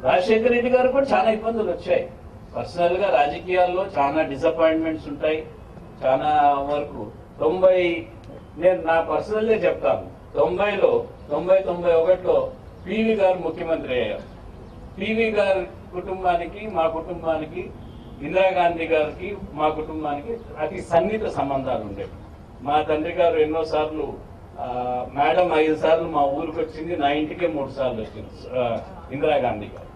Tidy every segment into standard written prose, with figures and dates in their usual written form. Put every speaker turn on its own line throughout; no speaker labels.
రాజశేఖర రెడ్డి గారు కూడా చాలా ఇబ్బందులు వచ్చాయి. పర్సనల్ గా రాజకీయాల్లో చాలా డిసప్పాయింట్మెంట్స్ ఉంటాయి. చాలా వరకు 90 నేను నా పర్సనల్ చెప్తాను, 90లో 91లో పివి గారు ముఖ్యమంత్రి అయ్యారు. పివి గారి కుటుంబానికి మా కుటుంబానికి, ఇందిరాగాంధీ గారికి మా కుటుంబానికి అతి సన్నిహిత సంబంధాలు ఉండేవి. మా తండ్రి గారు ఎన్నోసార్లు మేడం 5 సార్లు మా ఊరికి వచ్చింది, నా ఇంటికే 3 సార్లు వచ్చింది ఇందిరాగాంధీ గారు.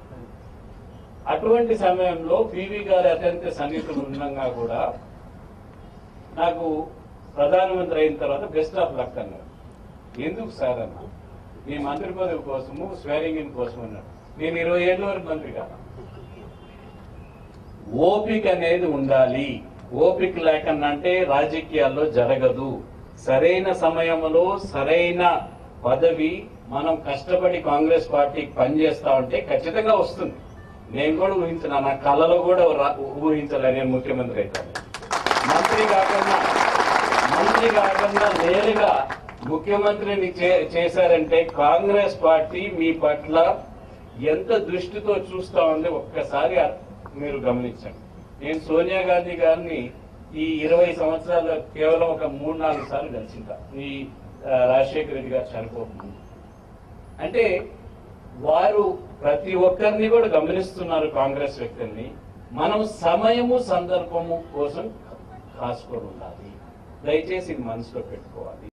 అటువంటి సమయంలో పివి గారు అత్యంత సన్నిహితులు ఉండగా కూడా నాకు ప్రధానమంత్రి అయిన తర్వాత బెస్ట్ ఆఫ్ లక్ అన్నారు. ఎందుకు సార్ అన్నా, మీ మంత్రి పదవి కోసము స్వేరింగ్ ఇన్ కోసం అన్నాడు. నేను 20 ఏళ్ళ వరకు మంత్రి కాదు. ఓపిక అనేది ఉండాలి. ఓపిక లేకనంటే రాజకీయాల్లో జరగదు. సరైన సమయంలో సరైన పదవి మనం కష్టపడి కాంగ్రెస్ పార్టీకి పనిచేస్తా ఉంటే ఖచ్చితంగా వస్తుంది. నేను కూడా ఊహించిన, నా కళలో కూడా ఊహించలే నేను ముఖ్యమంత్రి అవుతాను. మంత్రి కాకుండా నేరుగా ముఖ్యమంత్రిని చేశారంటే కాంగ్రెస్ పార్టీ మీ పట్ల ఎంత దృష్టితో చూస్తా ఉంది ఒక్కసారి మీరు గమనించండి. నేను సోనియా గాంధీ గారిని ఈ 20 సంవత్సరాల్లో కేవలం ఒక 3-4 సార్లు కలిసిందా ఈ రాజశేఖర రెడ్డి గారు చనిపోతుంది. అంటే వారు ప్రతి ఒక్కరిని కూడా గమనిస్తున్నారు కాంగ్రెస్ వ్యక్తుల్ని. మనం సమయము సందర్భము కోసం కాసుకొని ఉండాలి. దయచేసి ఇది మనసులో పెట్టుకోవాలి.